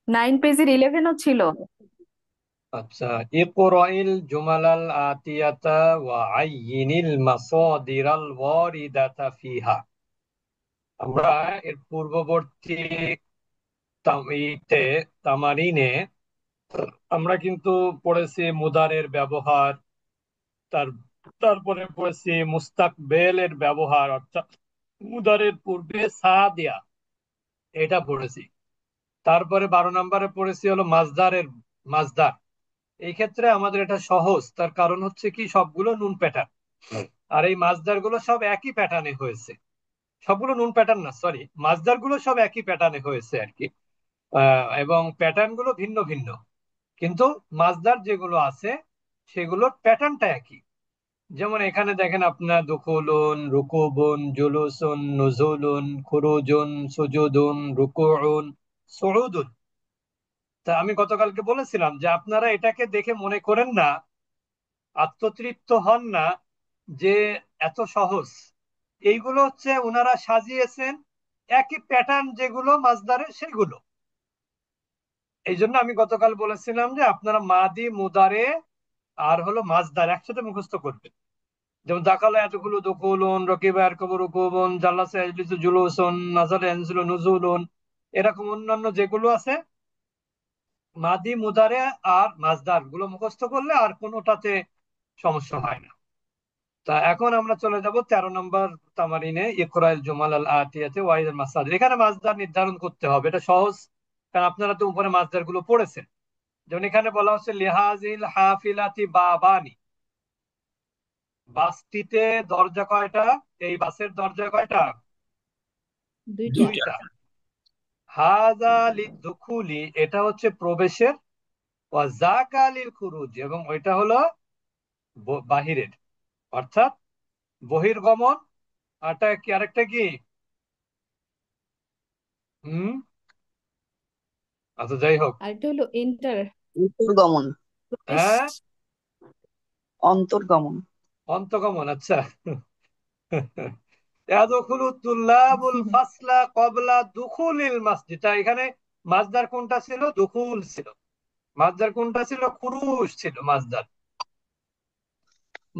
9 পেজের 11ও ছিল। আচ্ছা, ইকরাইল জুমালাল আতিয়াতা ওয়া আইয়িনিল মাসাদিরাল ওয়ারিদাতা ফিহা। আমরা এর পূর্ববর্তী ইতে তামারিনে আমরা কিন্তু পড়েছি মুদারের ব্যবহার, তার তারপরে পড়েছি মুস্তাকবেলের ব্যবহার, অর্থাৎ মুদারের পূর্বে সা দেয়া, এটা পড়েছি। তারপরে 12 নম্বরে পড়েছি হলো মাজদারের মাজদার। এই ক্ষেত্রে আমাদের এটা সহজ, তার কারণ হচ্ছে কি সবগুলো নুন প্যাটার্ন। আর এই মাজদার গুলো সব একই প্যাটার্নে হয়েছে। সবগুলো নুন প্যাটার্ন না, সরি, মাজদার গুলো সব একই প্যাটার্নে হয়েছে আর কি। এবং প্যাটার্ন গুলো ভিন্ন ভিন্ন, কিন্তু মাজদার যেগুলো আছে সেগুলোর প্যাটার্নটা একই। যেমন এখানে দেখেন আপনার দুখুলুন, রুকুবুন, জুলুসুন, নুজুলুন, খুরুজুন, সুজুদুন, রুকুউন, সুউদুন। তা আমি গতকালকে বলেছিলাম যে আপনারা এটাকে দেখে মনে করেন না, আত্মতৃপ্ত হন না যে এত সহজ। এইগুলো হচ্ছে ওনারা সাজিয়েছেন একই প্যাটার্ন যেগুলো মাজদারে সেগুলো। এই জন্য আমি গতকাল বলেছিলাম যে আপনারা মাদি মুদারে আর হলো মাজদার একসাথে মুখস্থ করবেন। যেমন দাখালা এতগুলো দুকুলুন, রকিবা এরকম রুকুবুন, জাল্লাসা ইয়াজলিসু জুলুসুন, নাজারা ইয়ানজিলু নুজুলুন, এরকম অন্যান্য যেগুলো আছে মাদি মুদারে আর মাজদার গুলো মুখস্থ করলে আর কোনোটাতে সমস্যা হয় না। তা এখন আমরা চলে যাব 13 নম্বর তামারিনে, ইকরাইল জুমাল আল আতিয়াতে ওয়াইদ আল মাসাদির। এখানে মাজদার নির্ধারণ করতে হবে, এটা সহজ, কারণ আপনারা তো উপরে মাজদার গুলো পড়েছেন। যেমন এখানে বলা হচ্ছে লিহাজিল হাফিলাতি বাবানি, বাসটিতে দরজা কয়টা? এই বাসের দরজা কয়টা? দুইটা। দুইটা। দুইটা। হাজা লিদুখুলি, এটা হচ্ছে প্রবেশের। ওয়া যাকা লিল খুরুজ, এবং ওইটা হলো বাহিরের, অর্থাৎ বহির্গমন। আরটা কি, আরেকটা কি? হুম। আচ্ছা, যাই হোক। আরেকটা হলো এন্টার, অন্তর্গমন। প্রবেশ। হ্যাঁ, অন্তর্গমন। অন্তগমন, আচ্ছা। ইয়াদখুলু তুল্লাবুল ফাসলা ক্বাবলা দুখুলিল মাসজিদ। তা এখানে মাজদার কোনটা ছিল? দুখুল ছিল। মাজদার কোনটা ছিল? খুরুজ ছিল মাজদার।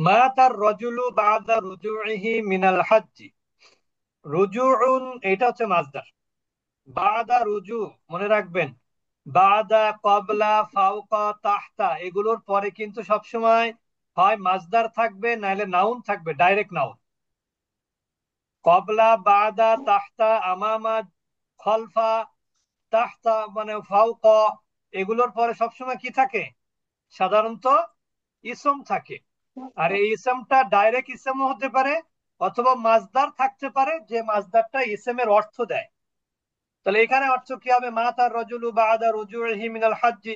মাতার রজুলু বাদা রুজুইহি মিনাল হাজ্জি। রুজুউন, এটা হচ্ছে মাজদার। বাদা রুজু, মনে রাখবেন, বাদা, ক্বাবলা, ফাওকা, তাহতা, এগুলোর পরে কিন্তু সবসময় হয় মাজদার থাকবে নাহলে নাউন থাকবে, ডাইরেক্ট নাউন। ক্বাবলা, বাদা, তাহতা, আমামা, খলফা, তাহতা মানে ফাওকা, এগুলোর পরে সবসময় কি থাকে? সাধারণত ইসম থাকে। আর এই ইসমটা ডাইরেক্ট ইসমও হতে পারে, অথবা মাজদার থাকতে পারে যে মাজদারটা ইসমের অর্থ দেয়। তাহলে এখানে অর্থ কি হবে? মা তার রজুলু বাদা রুজুইহি মিনাল হাজ্জি,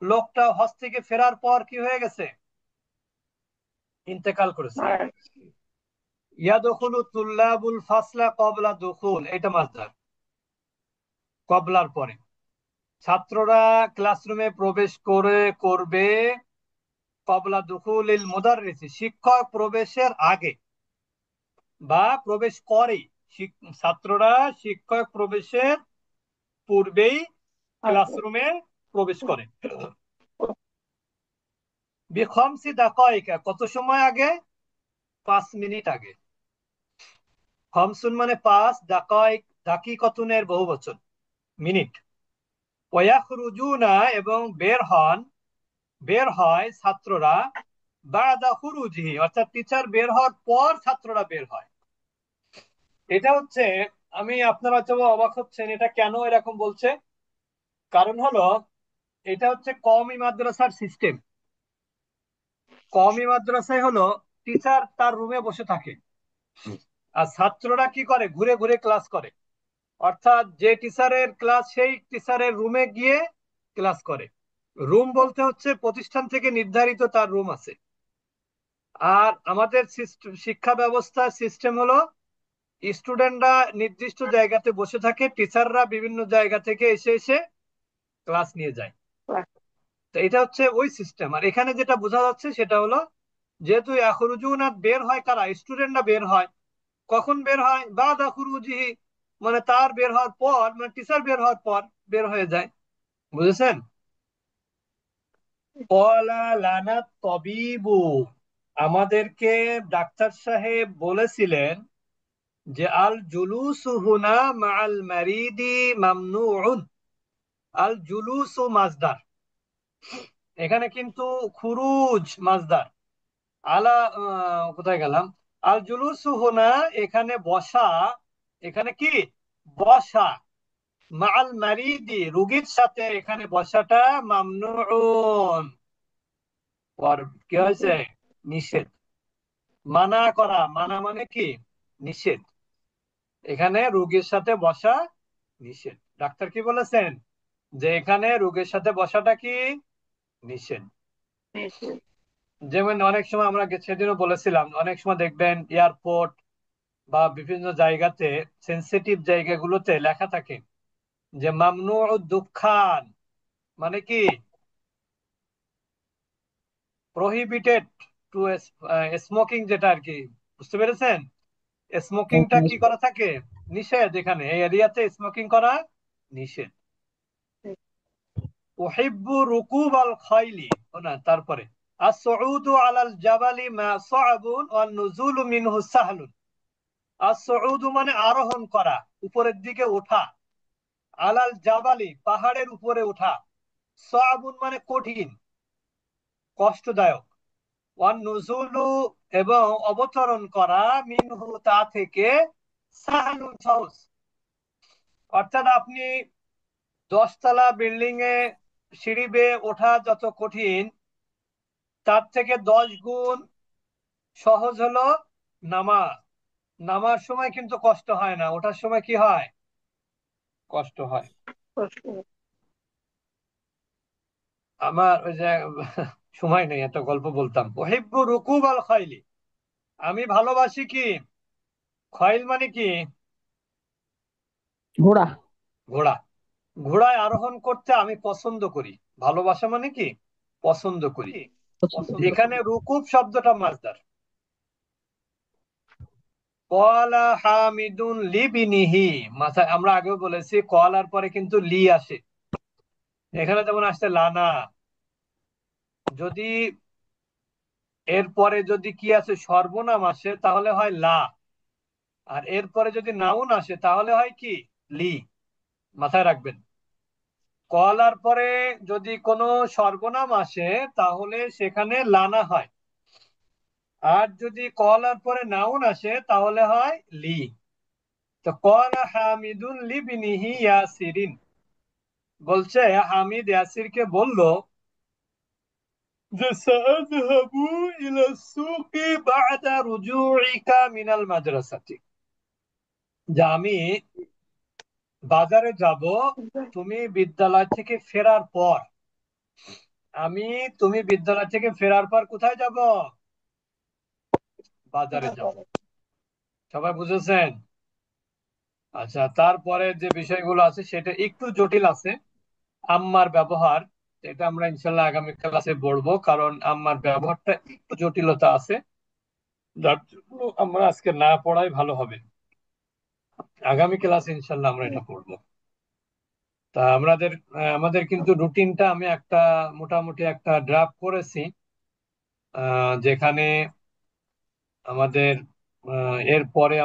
লোকটা হজ থেকে ফেরার পর কি হয়ে গেছে? ইন্তেকাল করেছে। ইয়াদখুলু তুল্লাবুল ফাসলা ক্বাবলা দুখুল, এটা মাজদার, ক্বাবলার পরে। ছাত্ররা ক্লাসরুমে প্রবেশ করবে, ক্বাবলা দুখুলিল মুদাররিসি, শিক্ষক প্রবেশের আগে বা প্রবেশ করে। ছাত্ররা শিক্ষক প্রবেশের পূর্বেই ক্লাসরুমে প্রবেশ করে। বিখমসি দাকাইকা, কত সময় আগে? 5 মিনিট আগে। খমসুন মানে 5, দাকাইক দাকিকাতুনের বহুবচন, মিনিট। ওয়াখরুজুনা, এবং বের হয় ছাত্ররা, বাদা খুরুজিহি, অর্থাৎ টিচার বের হওয়ার পর ছাত্ররা বের হয়। এটা হচ্ছে, আমি, আপনারা হয়তো অবাক হচ্ছেন এটা কেন এরকম বলছে। কারণ হলো এটা হচ্ছে কওমি মাদ্রাসার সিস্টেম। কওমি মাদ্রাসায় হলো টিচার তার রুমে বসে থাকে, আর ছাত্ররা কি করে? ঘুরে ঘুরে ক্লাস করে। অর্থাৎ যে টিচারের ক্লাস সেই টিচারের রুমে গিয়ে ক্লাস করে। রুম বলতে হচ্ছে প্রতিষ্ঠান থেকে নির্ধারিত তার রুম আছে। আর আমাদের শিক্ষা ব্যবস্থার সিস্টেম হলো স্টুডেন্টরা নির্দিষ্ট জায়গাতে বসে থাকে, টিচাররা বিভিন্ন জায়গা থেকে এসে এসে ক্লাস নিয়ে যায়। তো এটা হচ্ছে ওই সিস্টেম। আর এখানে যেটা বোঝা যাচ্ছে সেটা হলো, যেহেতু ইয়াখরুজুনা, বের হয় কারা? স্টুডেন্টরা বের হয়। কখন বের হয়? বাদা খুরুজিহি, মানে তার বের হওয়ার পর, মানে টিচার বের হওয়ার পর বের হয়ে যায়। বুঝেছেন? ক্বালা লানা তবিবু, আমাদেরকে ডাক্তার সাহেব বলেছিলেন যে আল জুলুসু হুনা মাআল মারিদি মামনুউন। আল জুলুসু মাজদার, এখানে কিন্তু খুরুজ মাজদার। আলা কোথায় গেলাম? আল জুলুসু হুনা, এখানে বসা, এখানে কি বসা, মাআল মারিদি রোগীর সাথে এখানে বসাটা মামনুউন, আর কি হয়েছে? নিষেধ। মানা করা, মানা মানে কি? নিষেধ। এখানে রোগীর সাথে বসা নিষেধ। ডাক্তার কি বলেছেন? যে এখানে রোগীর সাথে বসাটা কি নিষেধ। যেমন অনেক সময় আমরা সেদিনও বলেছিলাম, অনেক সময় দেখবেন এয়ারপোর্ট বা বিভিন্ন জায়গাতে, সেন্সিটিভ জায়গাগুলোতে লেখা থাকে যে মামনু দুখান, মানে কি প্রহিবিটেড টু স্মোকিং, যেটা আর কি, বুঝতে পেরেছেন? স্মোকিংটা কি করা থাকে? নিষেধ। এখানে এই এরিয়াতে স্মোকিং করা নিষেধ। উহিব্বু রুকুব আল খাইলি, ও না, তারপরে আসউদু আলাল জাবালি মা সাআবুন ওয়ান নুজুলু মিনহু সাহলুন। আসউদু মানে আরোহণ করা, উপরের দিকে ওঠা। আলাল জাবালি পাহাড়ের উপরে ওঠা। সাআবুন মানে কঠিন, কষ্টদায়ক। ওয়ান নুজুলু এবং অবতরণ করা, মিনহু তা থেকে, সাহলুন সহজ। অর্থাৎ আপনি 10 তলা বিল্ডিং এ সিঁড়ি বেয়ে ওঠা যত কঠিন, তার থেকে 10 গুণ সহজ হলো নামা। নামার সময় কিন্তু কষ্ট হয় না, ওঠার সময় কি হয়? কষ্ট হয়। আমার ওই যে সময় নেই, এত গল্প বলতাম। ওহিব্বু রুকুব আল খাইলি, আমি ভালোবাসি কি? খয়েল মানে কি? ঘোড়া। ঘোড়া। ঘোড়ায় আরোহণ করতে আমি পছন্দ করি। ভালোবাসা মানে কি? পছন্দ করি। পছন্দ করি। এখানে রুকুব শব্দটা মাজদার। কলা হামিদুন লিবিনিহি, মাথায় আমরা আগেও বলেছি কলার পরে কিন্তু লি আসে। এখানে যেমন আসছে লানা। যদি এরপরে যদি কি আছে, সর্বনাম আসে, তাহলে হয় লা। আর এরপরে যদি নাউন আসে তাহলে হয় কি? লি। মাথায় রাখবেন। কলার পরে যদি কোনো সর্বনাম আসে তাহলে সেখানে লানা হয়। আর যদি কলার পরে নাউন আসে তাহলে হয় লি। তো কলা হামিদুন লিবিনিহি ইয়াসিরিন, বলছে হামিদ ইয়াসিরকে বলল যে সাআযহাবু ইলা সুকি বা'দা রুজুইকা মিনাল মাদ্রাসাতি, যে আমি বাজারে যাব তুমি বিদ্যালয় থেকে ফেরার পর। আমি তুমি বিদ্যালয় থেকে ফেরার পর কোথায় যাব? বাজারে যাব। সবাই বুঝেছেন? আচ্ছা, তারপরে যে বিষয়গুলো আছে সেটা একটু জটিল আছে। আম্মার ব্যবহার, এটা আমরা ইনশাল্লাহ আগামী ক্লাসে পড়বো, কারণ আম্মার ব্যবহারটা একটু জটিলতা আছে, যার জন্য আমরা আজকে না পড়াই ভালো হবে। আগামী ক্লাসে ইনশাল্লাহ আমরা এটা পড়বো। তা আমাদের কিন্তু রুটিনটা আমি একটা মোটামুটি একটা ড্রাফট করেছি, যেখানে আমাদের এর পরে